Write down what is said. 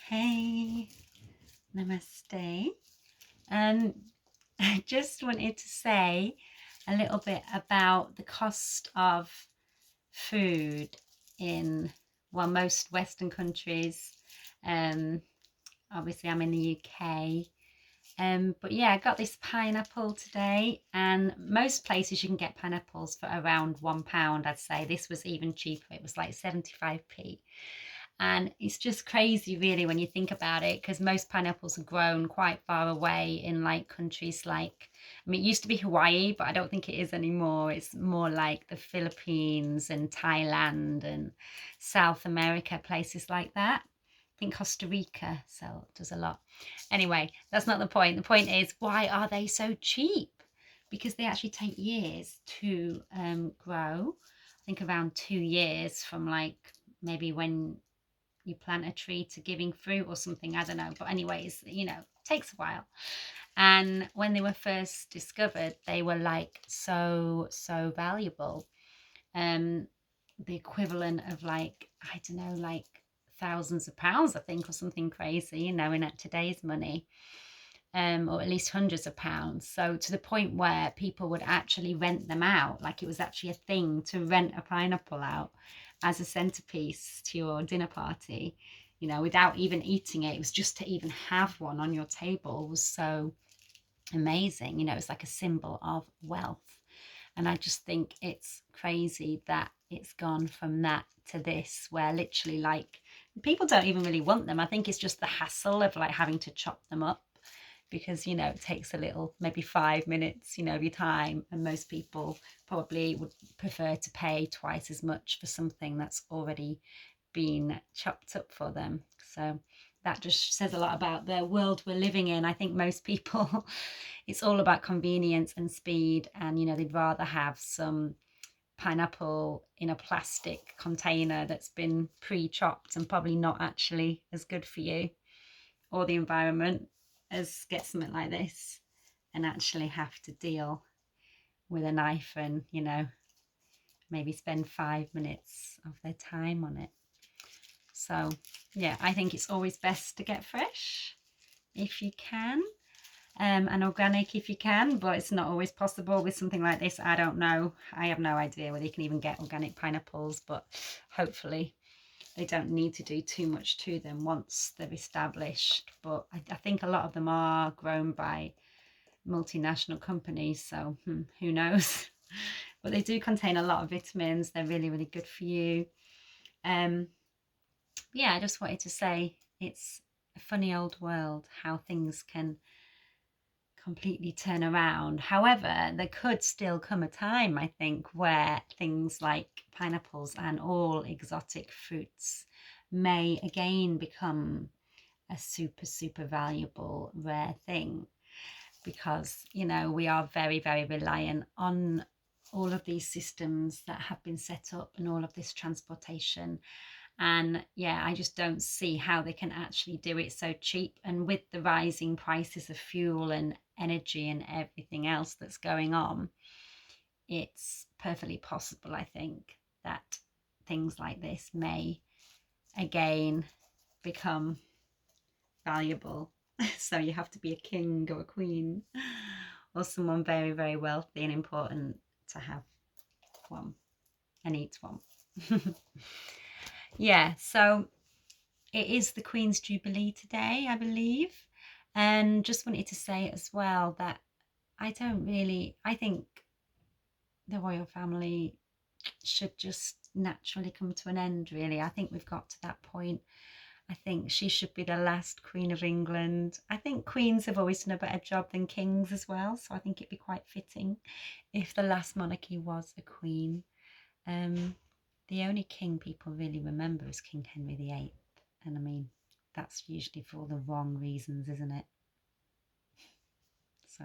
Hey, namaste. And I just wanted to say a little bit about the cost of food in, well, most Western countries. Um, Obviously, I'm in the UK. But yeah, I got this pineapple today, and most places you can get pineapples for around £1, I'd say. This was even cheaper, it was like 75p. And it's just crazy, really, when you think about it, because most pineapples are grown quite far away in like countries like, I mean, it used to be Hawaii, but I don't think it is anymore. It's more like the Philippines and Thailand and South America, places like that. I think Costa Rica does a lot. Anyway, that's not the point. The point is, why are they so cheap? Because they actually take years to grow. I think around 2 years from like maybe when you plant a tree to giving fruit or something, I don't know, but anyways, takes a while. And when they were first discovered, they were like so valuable. um the equivalent of like, I don't know, like thousands of pounds, I think, or something crazy, in today's money. Or at least hundreds of pounds. So to the point where people would actually rent them out, like it was actually a thing to rent a pineapple out as a centerpiece to your dinner party, without even eating it. It was just to even have one on your table was so amazing. It's like a symbol of wealth. And I just think it's crazy that it's gone from that to this, where literally like people don't even really want them. I think it's just the hassle of like having to chop them up, because it takes a little, maybe 5 minutes of your time, and most people probably would prefer to pay twice as much for something that's already been chopped up for them. So that just says a lot about the world we're living in. I think most people it's all about convenience and speed, and they'd rather have some pineapple in a plastic container that's been pre-chopped and probably not actually as good for you or the environment, as get something like this and actually have to deal with a knife and maybe spend 5 minutes of their time on it. So yeah, I think it's always best to get fresh if you can, and organic if you can, but it's not always possible with something like this. I don't know, I have no idea whether you can even get organic pineapples, but hopefully they don't need to do too much to them once they're established. But I think a lot of them are grown by multinational companies, so who knows. But they do contain a lot of vitamins. They're really good for you. Yeah, I just wanted to say it's a funny old world, how things can completely turn around. However, there could still come a time, I think, where things like pineapples and all exotic fruits may again become a super valuable rare thing, because we are very reliant on all of these systems that have been set up and all of this transportation. And yeah, I just don't see how they can actually do it so cheap. And with the rising prices of fuel and energy and everything else that's going on, it's perfectly possible, I think, that things like this may again become valuable. So you have to be a king or a queen or someone very wealthy and important to have one and eat one. Yeah, so it is the Queen's Jubilee today, I believe. And just wanted to say as well that I think the royal family should just naturally come to an end, really. I think we've got to that point. I think she should be the last Queen of England. I think queens have always done a better job than kings as well, so I think it'd be quite fitting if the last monarchy was a queen. The only king people really remember is King Henry VIII, and I mean, that's usually for all the wrong reasons, isn't it? So